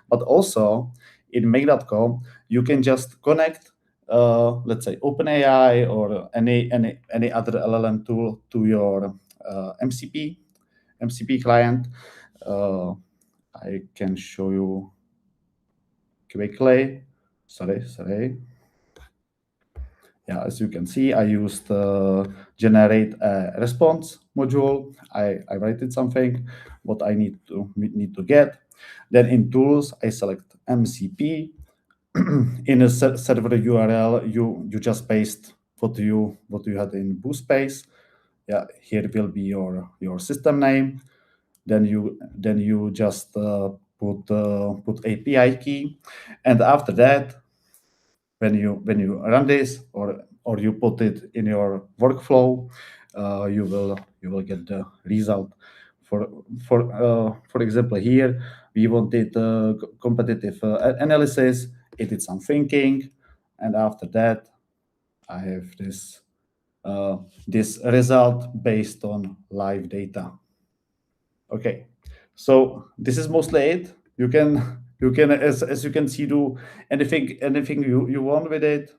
but also in make.com you can just connect let's say OpenAI or any other LLM tool to your MCP client. I can show you quickly. Sorry. Yeah, as you can see, I used generate a response module. I write it something what I need to get. Then in tools, I select MCP. In a server URL, you just paste what you had in Boost.space. Yeah, here will be your system name. Then you just put API key, and after that, when you run this or you put it in your workflow, you will get the result. For example, here we wanted competitive analysis. It did some thinking, and after that, I have this result based on live data. Okay, so this is mostly it. You can as you can see, do anything you want with it.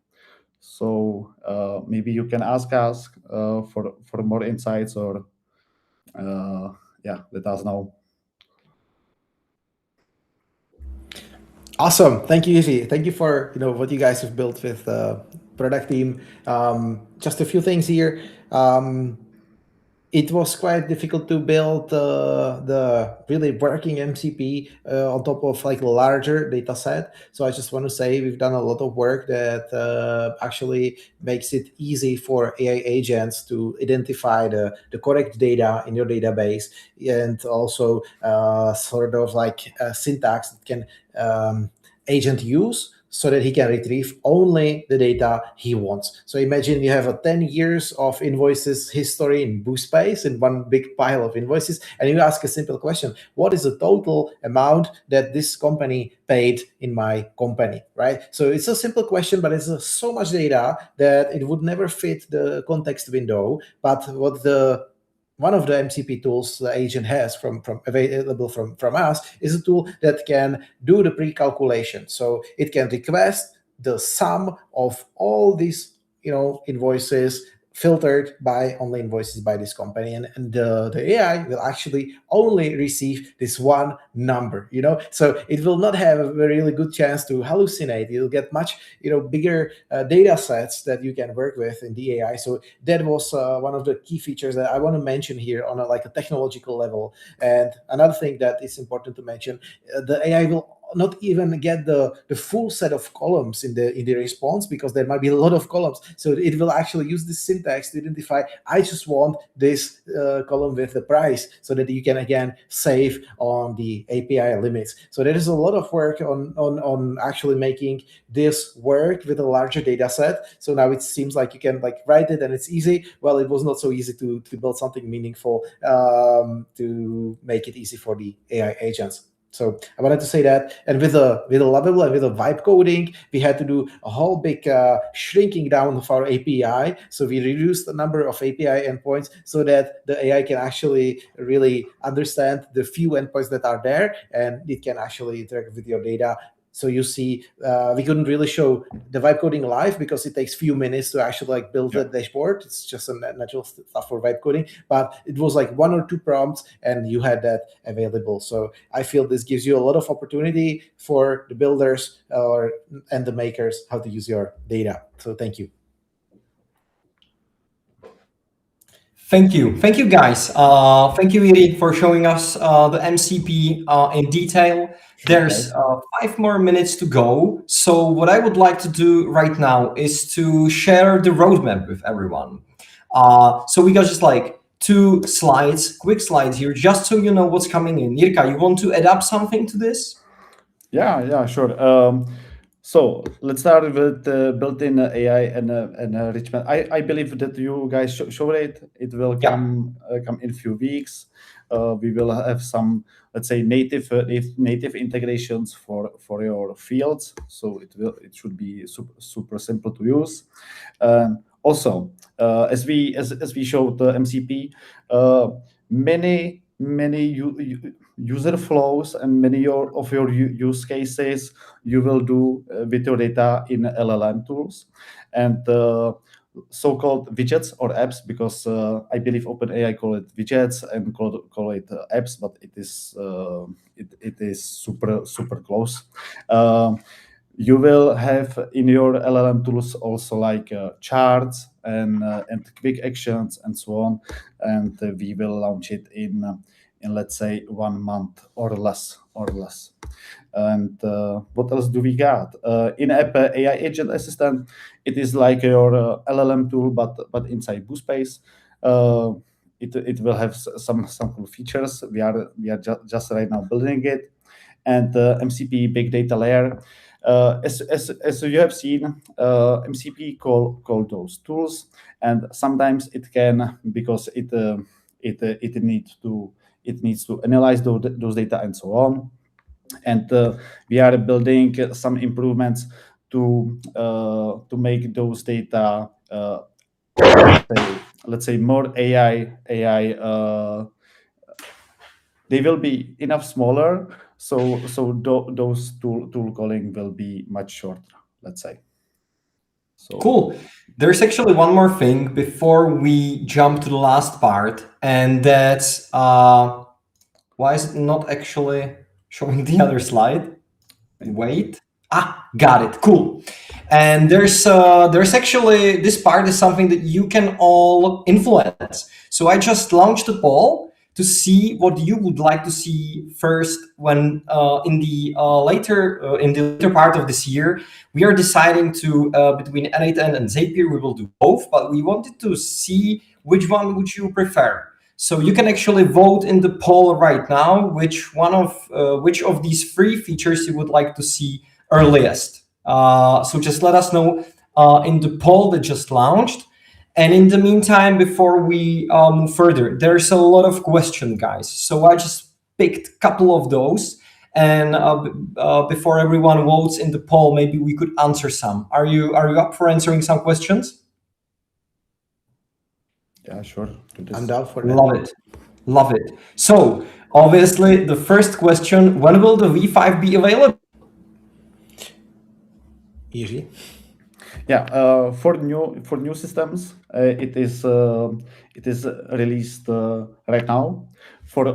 So maybe you can ask us for more insights, or yeah, let us know. Awesome. Thank you, Izzy. Thank you for what you guys have built with product team. Just a few things here. It was quite difficult to build the really working MCP on top of like a larger data set. So I just want to say we've done a lot of work that actually makes it easy for AI agents to identify the correct data in your database, and also sort of like a syntax that can agent use so that he can retrieve only the data he wants. So imagine you have a 10 years of invoices history in Boost.space in one big pile of invoices, and you ask a simple question: what is the total amount that this company paid in my company, right? So it's a simple question, but it's so much data that it would never fit the context window. But what one of the MCP tools the agent has available from us is a tool that can do the pre-calculation. So it can request the sum of all these invoices filtered by only invoices by this company, and the AI will actually only receive this one number, so it will not have a really good chance to hallucinate. You'll get much bigger data sets that you can work with in the AI. So that was one of the key features that I want to mention here on a technological level. And another thing that is important to mention, the AI will not even get the full set of columns in the response, because there might be a lot of columns. So it will actually use this syntax to identify, I just want this column with the price, so that you can again save on the API limits. So there is a lot of work on actually making this work with a larger data set. So now it seems like you can write it and it's easy. Well, it was not so easy to build something meaningful to make it easy for the AI agents. So I wanted to say that. And with a lovable and with a vibe coding, we had to do a whole big shrinking down of our API. So we reduced the number of API endpoints so that the AI can actually really understand the few endpoints that are there, and it can actually interact with your data So you see, we couldn't really show the vibe coding live because it takes few minutes to actually like build the dashboard. It's just a natural stuff for vibe coding, but it was like 1 or 2 prompts and you had that available. So I feel this gives you a lot of opportunity for the builders and the makers how to use your data. So thank you. Thank you guys. Thank you, Iri, for showing us the MCP in detail. There's 5 more minutes to go. So what I would like to do right now is to share the roadmap with everyone. So we got just like 2 slides, quick slides here, just so you know what's coming in. Jirka, you want to add up something to this? Yeah, sure. So let's start with built-in AI and enrichment. I believe that you guys showed it. It will come in a few weeks. We will have some, let's say, native integrations for your fields. So it should be super simple to use. Also, as we showed the MCP, many user flows and many of your use cases you will do with your data in LLM tools and so-called widgets or apps, because I believe OpenAI call it widgets and call it apps, but it is super close. You will have in your LLM tools also like charts and quick actions and so on, and we will launch it in let's say 1 month or less. And what else do we got? In-app AI agent assistant. It is like your LLM tool, but inside Boost.space. It will have some cool features. We are just right now building it, and MCP big data layer. As you have seen, MCP call those tools, and sometimes it can, because it needs to analyze those data and so on. And we are building some improvements to make those data, let's say more AI. They will be enough smaller, so those tool calling will be much shorter, let's say. So cool. There's actually one more thing before we jump to the last part, and that's why is it not actually showing the other slide? Wait. Got it. Cool. And there's actually, this part is something that you can all influence. So I just launched a poll to see what you would like to see first when in the later part of this year. We are deciding to between N8N and Zapier, we will do both, but we wanted to see which one would you prefer. So you can actually vote in the poll right now which of these 3 features you would like to see earliest. So just let us know in the poll that just launched. And in the meantime, before we move further, there's a lot of questions, guys. So I just picked a couple of those. And before everyone votes in the poll, maybe we could answer some. Are you up for answering some questions? Yeah, sure. I'm down for that. Love it. So obviously, the first question: when will the V5 be available? Easy. Yeah, for new systems, it is released right now. For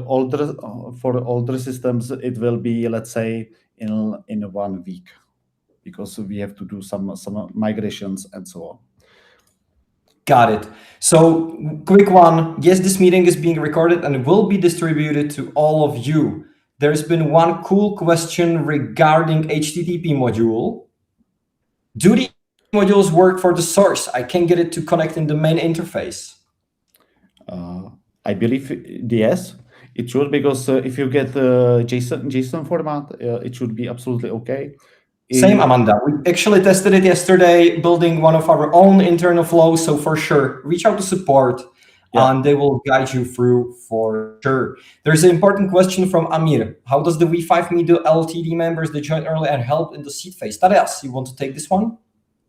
older systems, it will be, let's say, in 1 week, because we have to do some migrations and so on. Got it. So quick one. Yes, this meeting is being recorded and will be distributed to all of you. There's been one cool question regarding HTTP module. Do the modules work for the source? I can't get it to connect in the main interface. I believe yes, it should, because if you get JSON format, it should be absolutely okay. Same, Amanda. We actually tested it yesterday, building one of our own internal flows. So for sure, reach out to support, and they will guide you through for sure. There's an important question from Amir. How does the V5 meet the LTD members that joined early and helped in the seed phase? Tadeas, you want to take this one?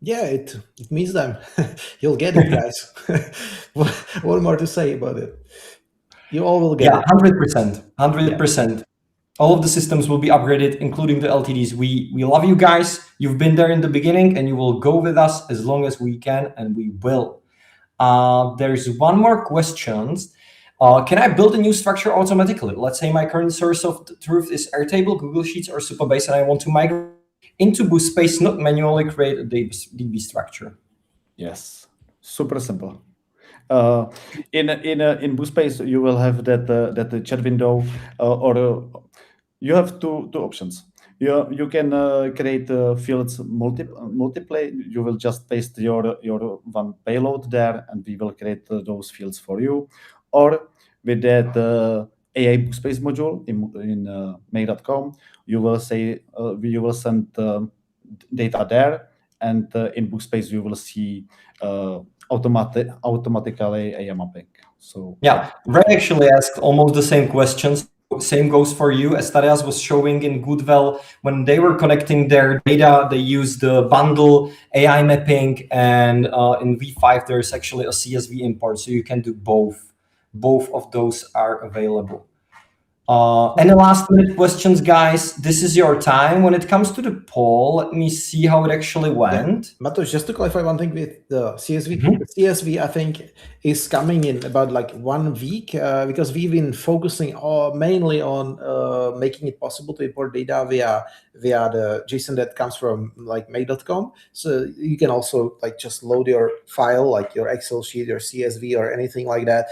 Yeah, it means them. You'll get it, guys. What more to say about it? You all will get it. 100%. 100%. All of the systems will be upgraded, including the LTDs. We love you guys. You've been there in the beginning, and you will go with us as long as we can, and we will. There's one more question. Can I build a new structure automatically? Let's say my current source of truth is Airtable, Google Sheets, or Supabase, and I want to migrate into Boost.space, not manually create a DB structure. Yes, super simple. In Boost.space, you will have that chat window, or you have two options. You can create fields multiply. You will just paste your one payload there, and we will create those fields for you. Or with that AI Boost.space module in make.com, you will say you will send data there, and in Boost.space you will see automatically AI mapping. So yeah, Ray actually asked almost the same questions. Same goes for you. As Tadeas was showing in Goodwell, when they were connecting their data, they used the bundle AI mapping, and in V5 there's actually a CSV import, so you can do both. Both of those are available. Any last minute questions, guys? This is your time. When it comes to the poll, let me see how it actually went. Matos, just to clarify one thing with the CSV. Mhm. The CSV, I think, is coming in about like 1 week because we've been focusing mainly on making it possible to import data via the JSON that comes from like make.com. So you can also like just load your file, like your Excel sheet, your CSV, or anything like that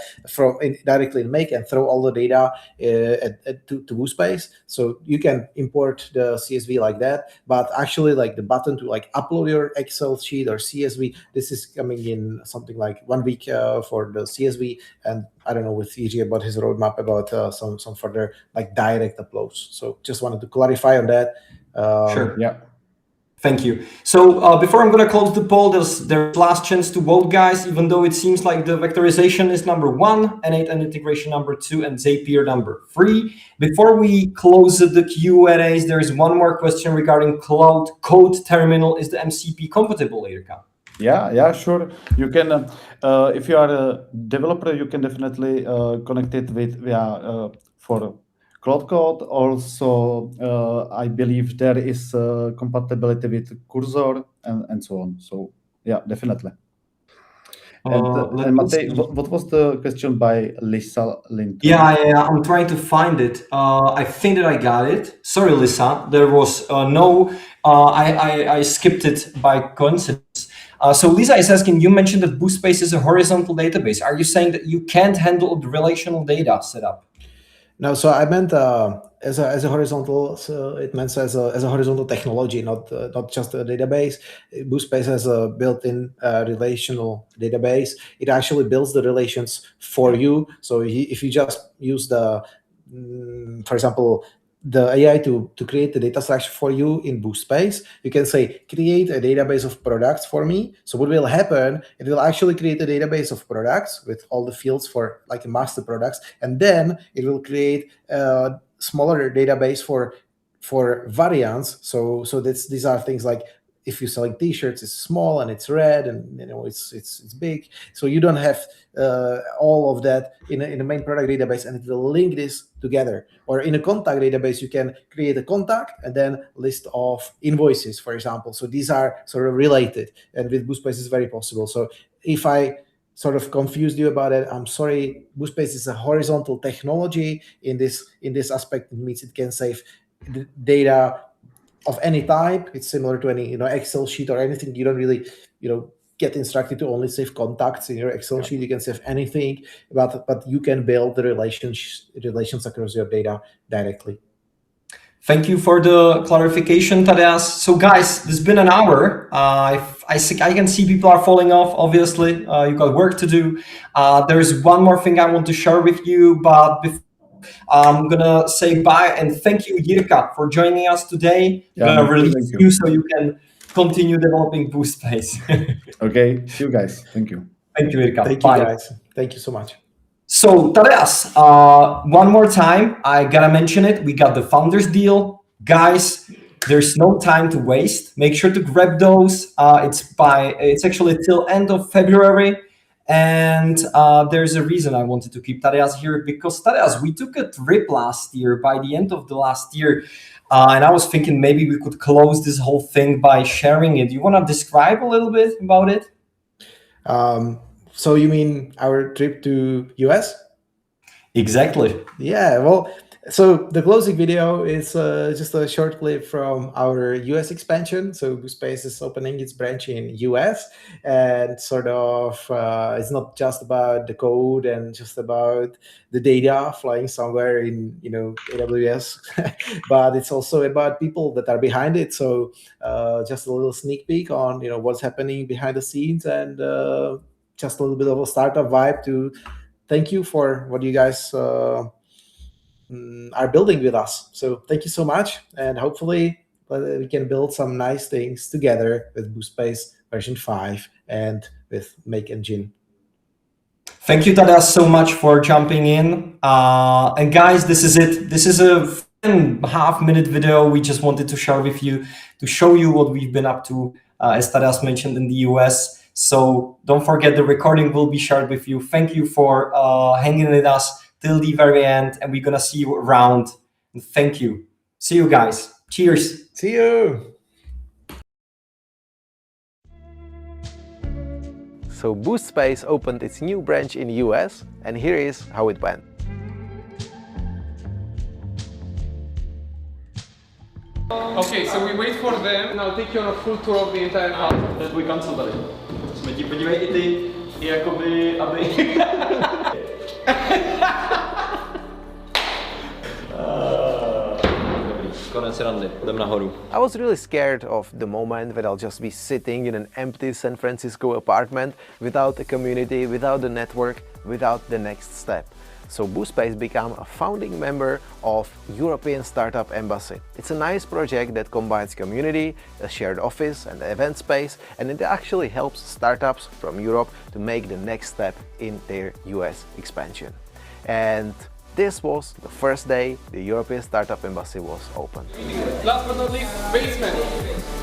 directly in Make and throw all the data to Boost.space. So you can import the CSV like that. But actually, like the button to like upload your Excel sheet or CSV, this is coming in something like 1 week for the CSV. And I don't know with EG about his roadmap about some further like direct uploads. So just wanted to clarify on that. Sure. yeah. Thank you. So before I'm going to close the poll, there's last chance to vote, guys, even though it seems like the vectorization is number 1, N8 and integration number 2, and Zapier number 3. Before we close the Q&As, there's one more question regarding Cloud Code Terminal. Is the MCP compatible, Jirka? Yeah, sure. You can, if you are a developer, you can definitely connect it with via for Cloud Code. Also, I believe there is compatibility with Cursor and so on. So yeah, definitely. And Matej, what was the question by Lisa Linton? Yeah, I'm trying to find it. I think that I got it. Sorry, Lisa. There was no. I skipped it by coincidence. So Lisa is asking. You mentioned that Boost.space is a horizontal database. Are you saying that you can't handle the relational data setup? No, so I meant as a horizontal. So it meant as a horizontal technology, not just a database. Boost.space has a built-in relational database. It actually builds the relations for you. So if you just use for example, the AI to create the data structure for you in Boost.space, you can say, create a database of products for me. So what will happen, it will actually create a database of products with all the fields for like master products. And then it will create a smaller database for variants. So these are things like, if you're selling t-shirts, it's small and it's red and it's big. So you don't have all of that in a main product database, and it will link this together. Or in a contact database, you can create a contact and then list of invoices, for example. So these are sort of related, and with Boost.space is very possible. So if I sort of confused you about it, I'm sorry. Boost.space is a horizontal technology in this aspect. It means it can save data of any type. It's similar to any Excel sheet or anything. You don't really get instructed to only save contacts in your Excel sheet. You can save anything, but you can build the relations across your data directly. Thank you for the clarification, Tadeas. So guys, this has been an hour. I can see people are falling off, obviously. You got work to do. There's one more thing I want to share with you, but before I'm gonna say bye and thank you, Jirka, for joining us today. Yeah, I'm gonna release you. you so you can continue developing Boost.space. Okay, see you guys. Thank you. Thank you, Jirka. Thank Bye. you, guys. Thank you so much. So, Tadeas, one more time, I gotta mention it. We got the founders deal. Guys, there's no time to waste. Make sure to grab those. It's actually till end of February. And there's a reason I wanted to keep Tadeas here, because Tadeas, we took a trip last year, by the end of the last year, and I was thinking maybe we could close this whole thing by sharing it. You want to describe a little bit about it? So you mean our trip to US? Exactly. Yeah, well, so the closing video is just a short clip from our US expansion. So Boost.space is opening its branch in US, and sort of it's not just about the code and just about the data flying somewhere in AWS, but it's also about people that are behind it. So just a little sneak peek on what's happening behind the scenes, and just a little bit of a startup vibe to thank you for what you guys are building with us. So thank you so much, and hopefully we can build some nice things together with Boost.space version 5 and with Make Engine. Thank you, Tadeas, so much for jumping in. And guys, this is it. This is a 5.5-minute video we just wanted to share with you to show you what we've been up to, as Tadeas mentioned, in the US. So don't forget, the recording will be shared with you. Thank you for hanging with us till the very end, and we're gonna see you around. And thank you. See you guys. Cheers. See you. So Boost.space opened its new branch in the US, and here is how it went. Okay, so we wait for them, and I'll take you on a full tour of the entire house. To je tvůj kancel tady. Jsme ti podívej i ty, i jakoby, aby... Dobrý, konec randy, jdem nahoru. I was really scared of the moment that I'll just be sitting in an empty San Francisco apartment without a community, without a network, without the next step. So Boost.space became a founding member of European Startup Embassy. It's a nice project that combines community, a shared office and event space, and it actually helps startups from Europe to make the next step in their US expansion. And this was the first day the European Startup Embassy was open. Last but not least, basement.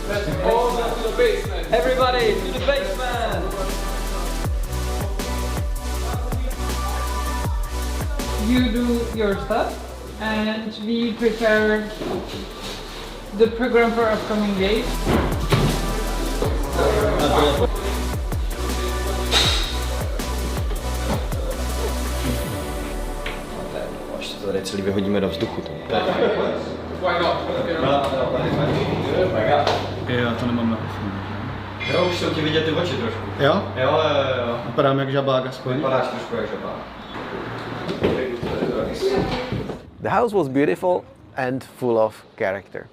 Let's all go to the basement. Everybody, to the basement! You do your stuff, and we prepare the program for upcoming days. Až to tady celý vyhodíme do vzduchu. Já to nemám na. Jo, už jsou ti vidět ty oči trošku. Jo? Jo. Vypadám jak žabák aspoň. Vypadáš trošku jak žabák. The house was beautiful and full of character.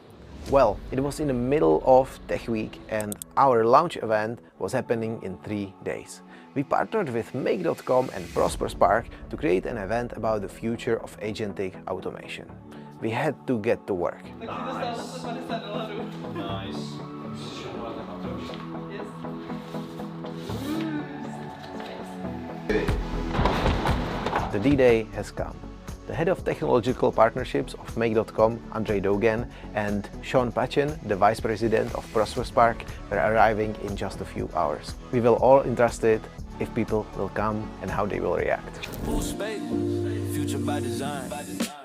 Well, it was in the middle of Tech Week, and our launch event was happening in 3 days. We partnered with Make.com and Spark to create an event about the future of agentic automation. We had to get to work. The D-Day has come. The head of technological partnerships of Make.com, Andrej Dogen, and Sean Patchen, the vice president of Spark, were arriving in just a few hours. We were all interested if people will come and how they will react. Boost.space, future by design.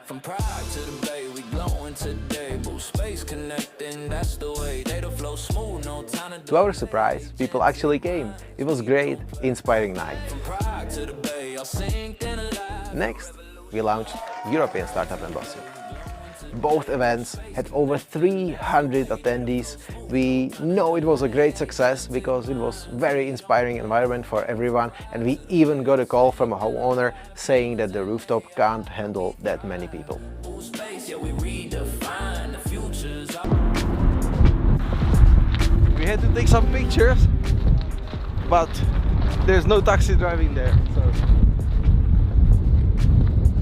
From Prague to the Bay, we glowing today. Boost.space connecting, that's the way. Data flow smooth, no time To our surprise, people actually came. It was great, inspiring night. From Prague to the Bay, I'll sink and alive. Next, we launched European Startup Embassy. Both events had over 300 attendees. We know it was a great success because it was a very inspiring environment for everyone, and we even got a call from a homeowner saying that the rooftop can't handle that many people. Boost.space, yeah, we redefine the futures. We had to take some pictures, but there's no taxi driving there, so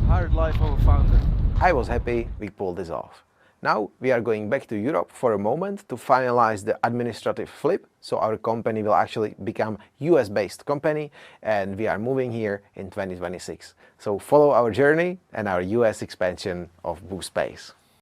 hard life of a founder. I was happy we pulled this off. Now we are going back to Europe for a moment to finalize the administrative flip, so our company will actually become US-based company, and we are moving here in 2026. So follow our journey and our US expansion of Boost.space.